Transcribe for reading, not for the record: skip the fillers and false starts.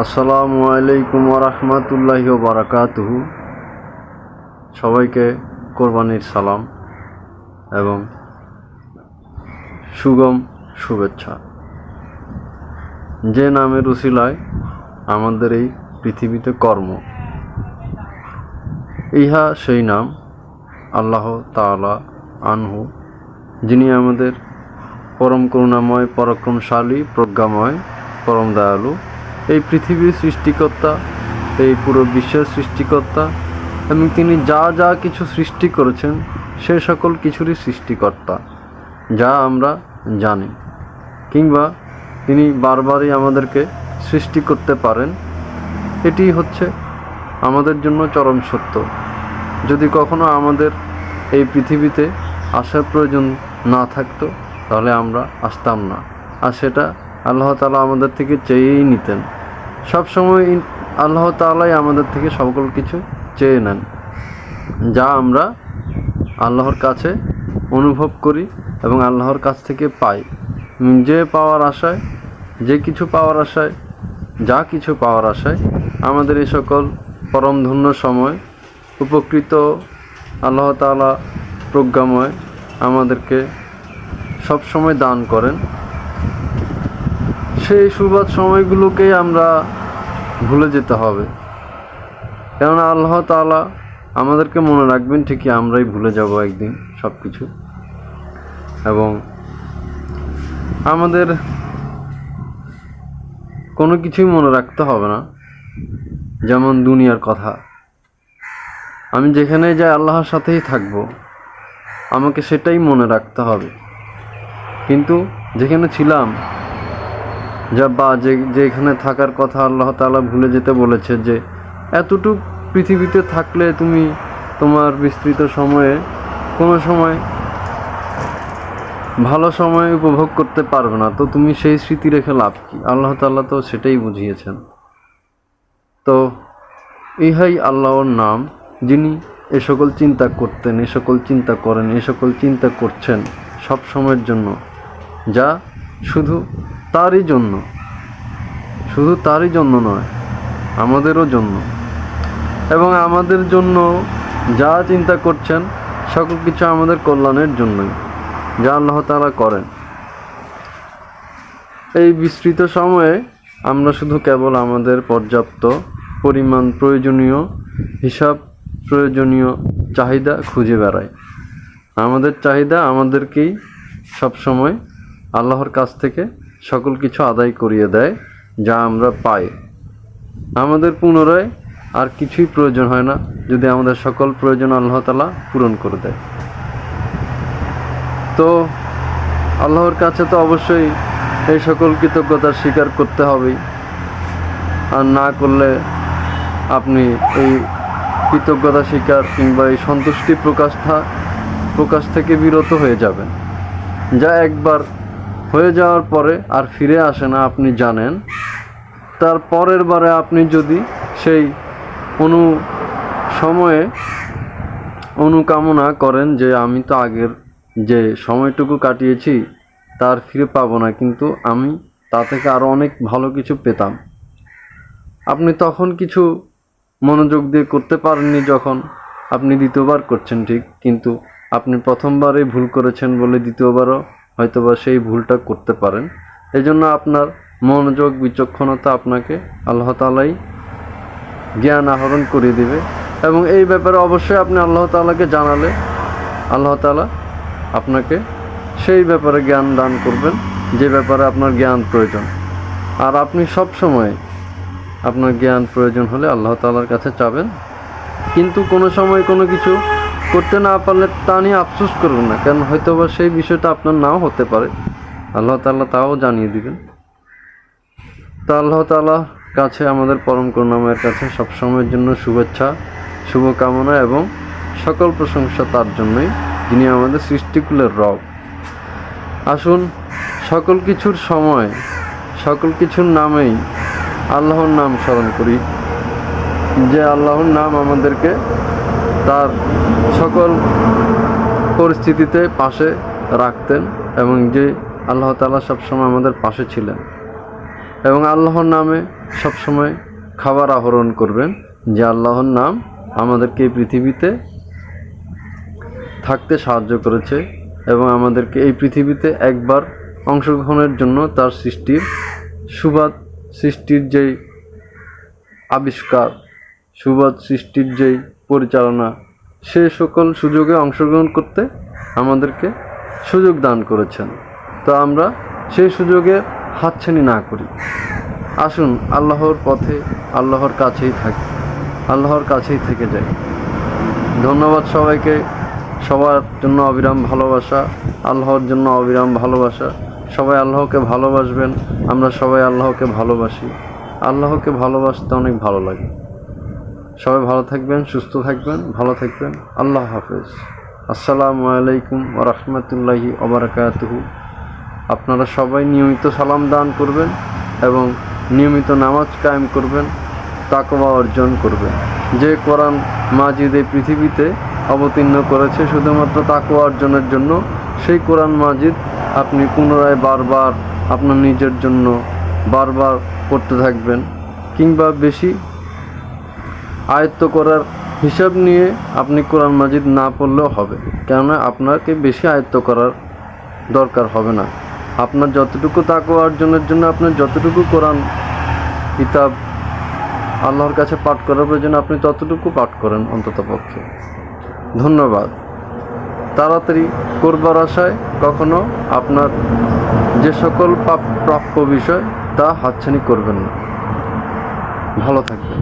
আসসালামু আলাইকুম ওয়া রাহমাতুল্লাহি ওয়া বারাকাতুহু। সবাইকে কোরবানির সালাম এবং সুগম শুভেচ্ছা। যে নামের উসিলায় আমাদের এই পৃথিবীতে কর্ম, ইহা সেই নাম আল্লাহ তাআলা আনহু, যিনি আমাদের পরম করুণাময়, পরাক্রমশালী, প্রজ্ঞাময়, পরম দয়ালু, এই পৃথিবীর সৃষ্টিকর্তা, এই পুরো বিশ্বের সৃষ্টিকর্তা, এবং তিনি যা যা কিছু সৃষ্টি করেছেন সে সকল কিছুরই সৃষ্টিকর্তা, যা আমরা জানি, কিংবা তিনি বারবারই আমাদেরকে সৃষ্টি করতে পারেন। এটি হচ্ছে আমাদের জন্য চরম সত্য। যদি কখনো আমাদের এই পৃথিবীতে আসার প্রয়োজন না থাকতো তাহলে আমরা আসতাম না, আর সেটা আল্লাহ তাআলা আমাদের থেকে চেয়েই নিতেন। সবসময় আল্লাহ তাআলাই আমাদের থেকে সকল কিছু চেয়ে নেন, যা আমরা আল্লাহর কাছে অনুভব করি এবং আল্লাহর কাছ থেকে পাই। যে পাওয়ার আশায়, যে কিছু পাওয়ার আশায়, যা কিছু পাওয়ার আশায় আমাদের এই সকল পরমধন্য সময় উপকৃত আল্লাহ তাআলা প্রজ্ঞাময় আমাদেরকে সবসময় দান করেন। সেই সুবাদ সময়গুলোকেই আমরা ভুলে যেতে হবে, কেননা আল্লাহ তাআলা আমাদেরকে মনে রাখবেন ঠিকই, আমরাই ভুলে যাব একদিন সব কিছু। এবং আমাদের কোনো কিছুই মনে রাখতে হবে না, যেমন দুনিয়ার কথা। আমি যেখানে যাই আল্লাহর সাথেই থাকবো, আমাকে সেটাই মনে রাখতে হবে। কিন্তু যেখানে ছিলাম যেখানে থাকার কথা আল্লাহ তাআলা ভুলে যেতে বলেছে, যে এতটুক পৃথিবীতে থাকলে তুমি তোমার বিস্তৃত সময়ে কোনো সময় ভালো সময় উপভোগ করতে পারবে না, তো তুমি সেই স্মৃতি রেখে লাভ কি? আল্লাহ তাআলা তো সেটাই বুঝিয়েছেন। তো ইহাই আল্লাহর নাম, যিনি এ সকল চিন্তা করতেন, এ সকল চিন্তা করেন, এ সকল চিন্তা করছেন সব সময়ের জন্য, যা শুধু তারই জন্য, শুধু তারই জন্য নয়, আমাদেরও জন্য। এবং আমাদের জন্য যা চিন্তা করছেন সকল কিছু আমাদের কল্যাণের জন্যই, যা আল্লাহ তাআলা করেন। এই বিস্তৃত সময়ে আমরা শুধু কেবল আমাদের পর্যাপ্ত পরিমাণ প্রয়োজনীয় হিসাব, প্রয়োজনীয় চাহিদা খুঁজে বেড়াই। আমাদের চাহিদা আমাদেরকেই সবসময় আল্লাহর কাছ থেকে সকল কিছু আদায় করিয়ে দেয়, যা আমরা পাই। আমাদের পুনরায় আর কিছুই প্রয়োজন হয় না, যদি আমাদের সকল প্রয়োজন আল্লাহ তাআলা পূরণ করে দেয়। তো আল্লাহর কাছে তো অবশ্যই এই সকল কৃতজ্ঞতা স্বীকার করতে হবেই, আর না করলে আপনি এই কৃতজ্ঞতা স্বীকার কিংবা এই সন্তুষ্টি প্রকাশ থেকে বিরত হয়ে যাবেন, যা একবার হয়ে যাওয়ার পরে আর ফিরে আসে না। আপনি জানেন, তার পরের বারে আপনি যদি সেই সময়ে অনুকামনা করেন যে আমি তো আগের যে সময়টুকু কাটিয়েছি তার ফিরে পাবো না, কিন্তু আমি তা থেকে আরও অনেক ভালো কিছু পেতাম, আপনি তখন কিছু মনোযোগ দিয়ে করতে পারেননি। যখন আপনি দ্বিতীয়বার করছেন ঠিক, কিন্তু আপনি প্রথমবারেই ভুল করেছেন বলে দ্বিতীয়বারও হয়তোবা সেই ভুলটা করতে পারেন। এই জন্য আপনার মনোযোগ, বিচক্ষণতা আপনাকে আল্লাহ তাআলাই জ্ঞান আহরণ করিয়ে দিবে। এবং এই ব্যাপারে অবশ্যই আপনি আল্লাহ তাআলাকে জানালে আল্লাহ তাআলা আপনাকে সেই ব্যাপারে জ্ঞান দান করবেন, যে ব্যাপারে আপনার জ্ঞান প্রয়োজন। আর আপনি সব সময় আপনার জ্ঞান প্রয়োজন হলে আল্লাহ তাআলার কাছে চাবেন, কিন্তু কোনো সময় কোনো কিছু করতে না পারলে তা নিয়ে আফসোস করবেন না, কারণ হয়তোবা সেই বিষয়টা আপনার নাও হতে পারে, আল্লাহ তাআলা তাও জানিয়ে দিবেন। তা আল্লাহ তাআলার কাছে, আমাদের পরম করুণাময়ের কাছে সবসময়ের জন্য শুভেচ্ছা, শুভকামনা এবং সকল প্রশংসা তার জন্যই, যিনি আমাদের সৃষ্টিকুলের রব। আসুন সকল কিছুর সময়, সকল কিছুর নামেই আল্লাহর নাম স্মরণ করি, যে আল্লাহর নাম আমাদেরকে তার সকল পরিস্থিতিতে পাশে রাখতেন, এবং যে আল্লাহ তাআলা সবসময় আমাদের পাশে ছিলেন। এবং আল্লাহর নামে সবসময় খাবার আহরণ করবেন, যে আল্লাহর নাম আমাদেরকে এই পৃথিবীতে থাকতে সাহায্য করেছে এবং আমাদেরকে এই পৃথিবীতে একবার অংশগ্রহণের জন্য তার সৃষ্টির যেই আবিষ্কার, সৃষ্টির যেই পরিচালনা, সে সকল সুযোগে অংশগ্রহণ করতে আমাদেরকে সুযোগ দান করেছেন। তো আমরা সেই সুযোগে হাতছানি না করি। আসুন আল্লাহর পথে, আল্লাহর কাছেই থেকে যাই। ধন্যবাদ সবাইকে। সবার জন্য অবিরাম ভালোবাসা, আল্লাহর জন্য অবিরাম ভালোবাসা। সবাই আল্লাহকে ভালোবাসবেন। আমরা সবাই আল্লাহকে ভালোবাসি। আল্লাহকে ভালোবাসতে অনেক ভালো লাগে। সবাই ভালো থাকবেন, সুস্থ থাকবেন, ভালো থাকবেন। আল্লাহ হাফেজ। আসসালামু আলাইকুম ওয়া রাহমাতুল্লাহি ওয়া বারাকাতুহু। আপনারা সবাই নিয়মিত সালাম দান করবেন এবং নিয়মিত নামাজ কায়েম করবেন, তাকওয়া অর্জন করবেন। যে কোরআন মাজিদ এই পৃথিবীতে অবতীর্ণ করেছে শুধুমাত্র তাকওয়া অর্জনের জন্য, সেই কোরআন মাজিদ আপনি পুনরায় বারবার আপনার নিজের জন্য বারবার পড়তে থাকবেন, কিংবা বেশি আয়ত্ত করার হিসাব নিয়ে আপনি কোরআন মাজিদ না পড়লেও হবে, কেননা আপনাকে বেশি আয়ত্ত করার দরকার হবে না। আপনার যতটুকু তাকওয়া অর্জনের জন্য আপনার যতটুকু কোরআন কিতাব আল্লাহর কাছে পাঠ করার প্রয়োজন, আপনি ততটুকু পাঠ করেন অন্ততপক্ষে। ধন্যবাদ। তাড়াতাড়ি করবার আশায় কখনো আপনার যে সকল প্রাপ্য বিষয় তা হাতছানি করবেন না। ভালো থাকবেন।